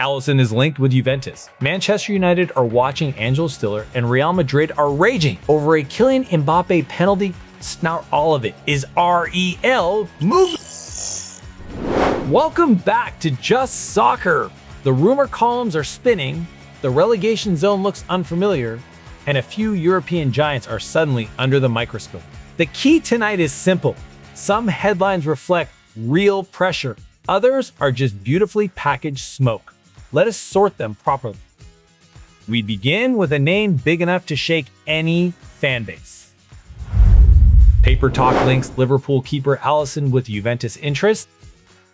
Allison is linked with Juventus. Manchester United are watching Angelo Stiller, and Real Madrid are raging over a Kylian Mbappe penalty. Not all of it is REL movement. Welcome back to Just Soccer. The rumor columns are spinning, the relegation zone looks unfamiliar, and a few European giants are suddenly under the microscope. The key tonight is simple. Some headlines reflect real pressure. Others are just beautifully packaged smoke. Let us sort them properly. We begin with a name big enough to shake any fan base. Paper Talk links Liverpool keeper Allison with Juventus interest.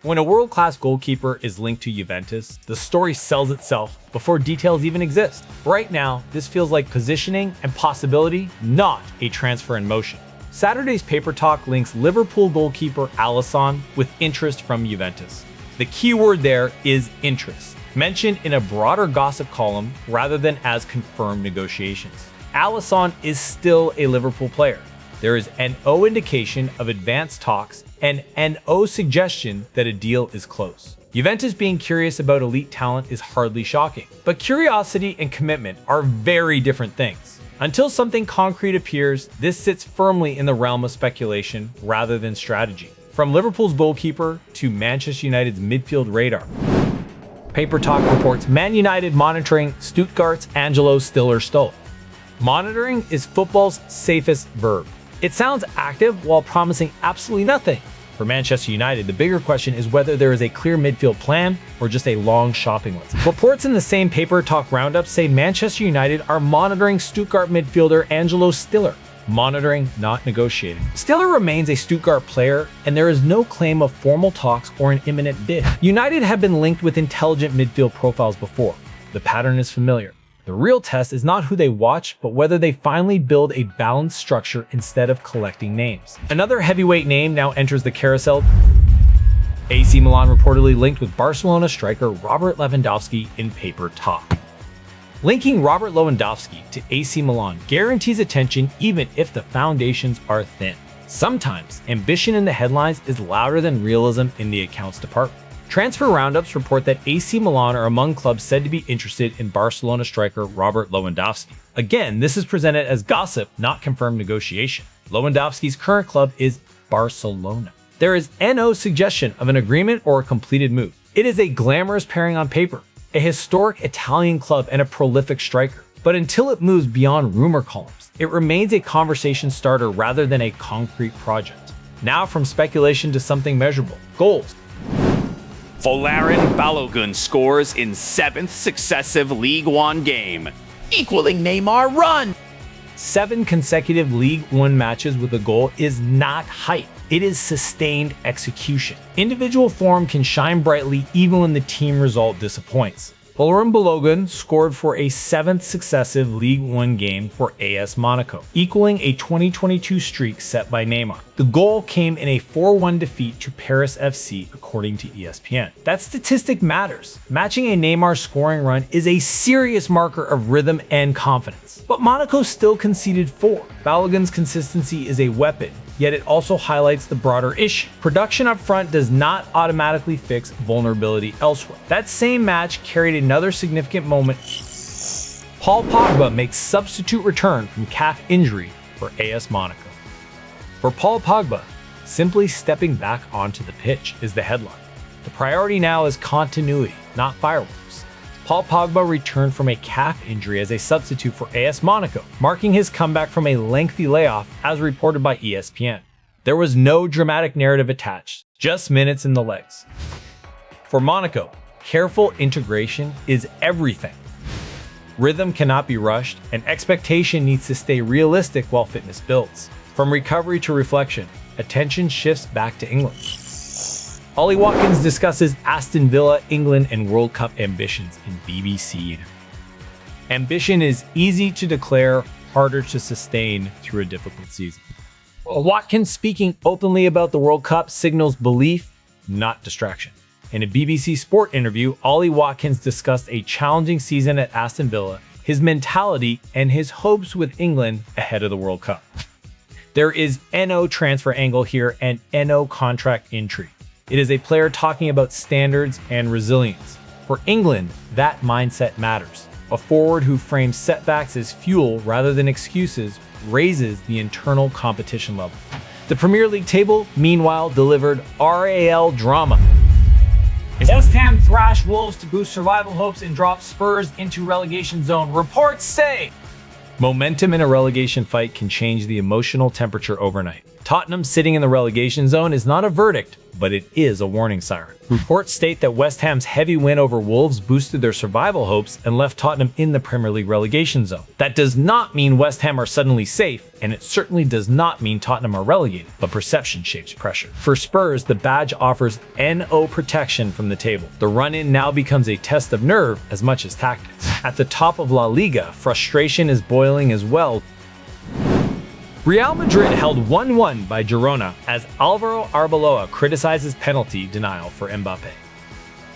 When a world-class goalkeeper is linked to Juventus, the story sells itself before details even exist. Right now, this feels like positioning and possibility, not a transfer in motion. Saturday's Paper Talk links Liverpool goalkeeper Allison with interest from Juventus. The key word there is interest, mentioned in a broader gossip column rather than as confirmed negotiations. Alisson is still a Liverpool player. There is no indication of advanced talks and no suggestion that a deal is close. Juventus being curious about elite talent is hardly shocking, but curiosity and commitment are very different things. Until something concrete appears, this sits firmly in the realm of speculation rather than strategy. From Liverpool's goalkeeper to Manchester United's midfield radar. Paper Talk reports Man United monitoring Stuttgart's Angelo Stiller stole. Monitoring is football's safest verb. It sounds active while promising absolutely nothing. For Manchester United, the bigger question is whether there is a clear midfield plan or just a long shopping list. Reports in the same Paper Talk roundup say Manchester United are monitoring Stuttgart midfielder Angelo Stiller. Monitoring, not negotiating. Stiller remains a Stuttgart player, and there is no claim of formal talks or an imminent bid. United have been linked with intelligent midfield profiles before. The pattern is familiar. The real test is not who they watch, but whether they finally build a balanced structure instead of collecting names. Another heavyweight name now enters the carousel. AC Milan reportedly linked with Barcelona striker Robert Lewandowski in Paper Talk. Linking Robert Lewandowski to AC Milan guarantees attention even if the foundations are thin. Sometimes, ambition in the headlines is louder than realism in the accounts department. Transfer roundups report that AC Milan are among clubs said to be interested in Barcelona striker Robert Lewandowski. Again, this is presented as gossip, not confirmed negotiation. Lewandowski's current club is Barcelona. There is no suggestion of an agreement or a completed move. It is a glamorous pairing on paper, a historic Italian club and a prolific striker. But until it moves beyond rumor columns, it remains a conversation starter rather than a concrete project. Now from speculation to something measurable. Goals. Folarin Balogun scores in 7th successive League One game, equaling Neymar run. 7 consecutive League One matches with a goal is not hype. It is sustained execution. Individual form can shine brightly even when the team result disappoints. Folarin Balogun scored for a 7th successive League One game for AS Monaco, equaling a 2022 streak set by Neymar. The goal came in a 4-1 defeat to Paris FC, according to ESPN. That statistic matters. Matching a Neymar scoring run is a serious marker of rhythm and confidence. But Monaco still conceded 4. Balogun's consistency is a weapon, yet it also highlights the broader issue. Production up front does not automatically fix vulnerability elsewhere. That same match carried another significant moment. Paul Pogba makes substitute return from calf injury for AS Monaco. For Paul Pogba, simply stepping back onto the pitch is the headline. The priority now is continuity, not fireworks. Paul Pogba returned from a calf injury as a substitute for AS Monaco, marking his comeback from a lengthy layoff as reported by ESPN. There was no dramatic narrative attached, just minutes in the legs. For Monaco, careful integration is everything. Rhythm cannot be rushed, and expectation needs to stay realistic while fitness builds. From recovery to reflection, attention shifts back to England. Ollie Watkins discusses Aston Villa, England, and World Cup ambitions in BBC. Ambition is easy to declare, harder to sustain through a difficult season. Watkins speaking openly about the World Cup signals belief, not distraction. In a BBC Sport interview, Ollie Watkins discussed a challenging season at Aston Villa, his mentality, and his hopes with England ahead of the World Cup. There is no transfer angle here and no contract intrigue. It is a player talking about standards and resilience. For England, that mindset matters. A forward who frames setbacks as fuel rather than excuses raises the internal competition level. The Premier League table, meanwhile, delivered RAL drama. West Ham thrashed Wolves to boost survival hopes and drop Spurs into relegation zone. Reports say momentum in a relegation fight can change the emotional temperature overnight. Tottenham sitting in the relegation zone is not a verdict, but it is a warning siren. Reports state that West Ham's heavy win over Wolves boosted their survival hopes and left Tottenham in the Premier League relegation zone. That does not mean West Ham are suddenly safe, and it certainly does not mean Tottenham are relegated, but perception shapes pressure. For Spurs, the badge offers NO protection from the table. The run-in now becomes a test of nerve as much as tactics. At the top of La Liga, frustration is boiling as well. Real Madrid held 1-1 by Girona as Alvaro Arbeloa criticizes penalty denial for Mbappe.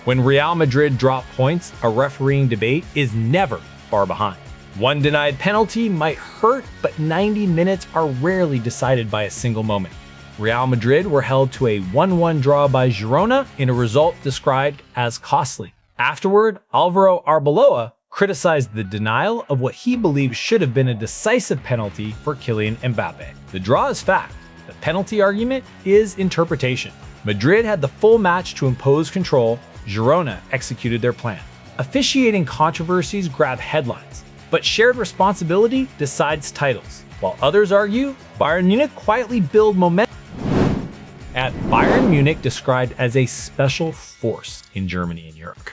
When Real Madrid drop points, a refereeing debate is never far behind. One denied penalty might hurt, but 90 minutes are rarely decided by a single moment. Real Madrid were held to a 1-1 draw by Girona in a result described as costly. Afterward, Alvaro Arbeloa criticized the denial of what he believes should have been a decisive penalty for Kylian Mbappe. The draw is fact. The penalty argument is interpretation. Madrid had the full match to impose control. Girona executed their plan. Officiating controversies grab headlines, but shared responsibility decides titles. While others argue, Bayern Munich quietly build momentum. At Bayern Munich described as a special force in Germany and Europe.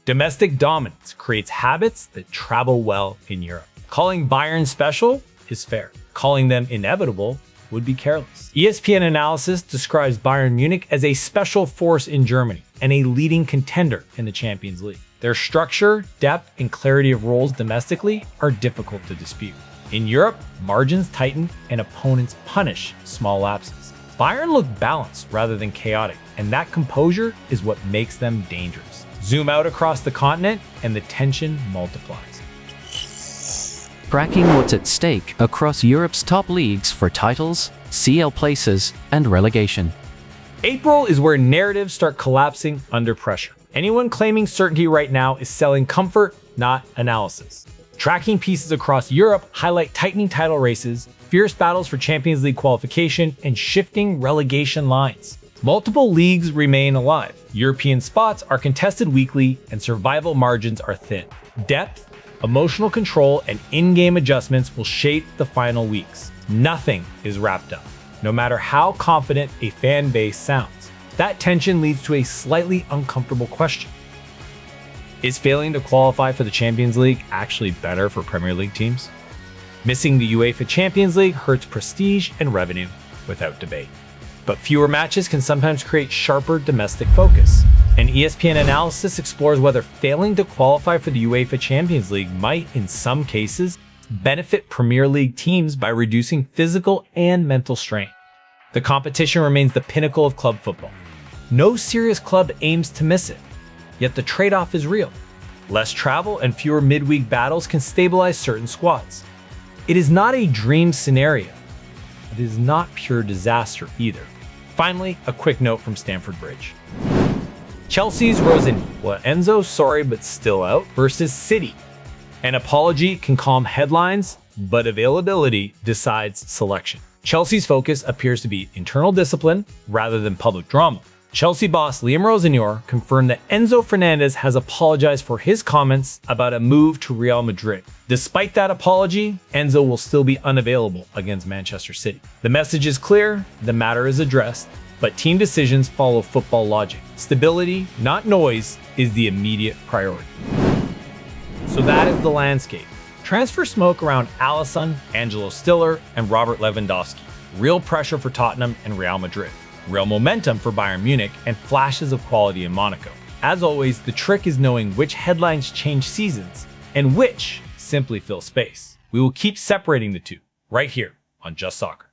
Domestic dominance creates habits that travel well in Europe. Calling Bayern special is fair. Calling them inevitable would be careless. ESPN analysis describes Bayern Munich as a special force in Germany and a leading contender in the Champions League. Their structure, depth, and clarity of roles domestically are difficult to dispute. In Europe, margins tighten and opponents punish small lapses. Bayern look balanced rather than chaotic, and that composure is what makes them dangerous. Zoom out across the continent and the tension multiplies. Tracking what's at stake across Europe's top leagues for titles, CL places, and relegation. April is where narratives start collapsing under pressure. Anyone claiming certainty right now is selling comfort, not analysis. Tracking pieces across Europe highlight tightening title races, fierce battles for Champions League qualification, and shifting relegation lines. Multiple leagues remain alive. European spots are contested weekly and survival margins are thin. Depth, emotional control, and in-game adjustments will shape the final weeks. Nothing is wrapped up, no matter how confident a fan base sounds. That tension leads to a slightly uncomfortable question. Is failing to qualify for the Champions League actually better for Premier League teams? Missing the UEFA Champions League hurts prestige and revenue without debate. But fewer matches can sometimes create sharper domestic focus. An ESPN analysis explores whether failing to qualify for the UEFA Champions League might, in some cases, benefit Premier League teams by reducing physical and mental strain. The competition remains the pinnacle of club football. No serious club aims to miss it, yet the trade-off is real. Less travel and fewer midweek battles can stabilize certain squads. It is not a dream scenario. It is not pure disaster either. Finally, a quick note from Stamford Bridge. Chelsea's Rosenior, Enzo sorry but still out, versus City. An apology can calm headlines, but availability decides selection. Chelsea's focus appears to be internal discipline rather than public drama. Chelsea boss Liam Rosenior confirmed that Enzo Fernandez has apologized for his comments about a move to Real Madrid. Despite that apology, Enzo will still be unavailable against Manchester City. The message is clear, the matter is addressed, but team decisions follow football logic. Stability, not noise, is the immediate priority. So that is the landscape. Transfer smoke around Allison, Angelo Stiller, and Robert Lewandowski. Real pressure for Tottenham and Real Madrid. Real momentum for Bayern Munich, and flashes of quality in Monaco. As always, the trick is knowing which headlines change seasons and which simply fill space. We will keep separating the two right here on Just Soccer.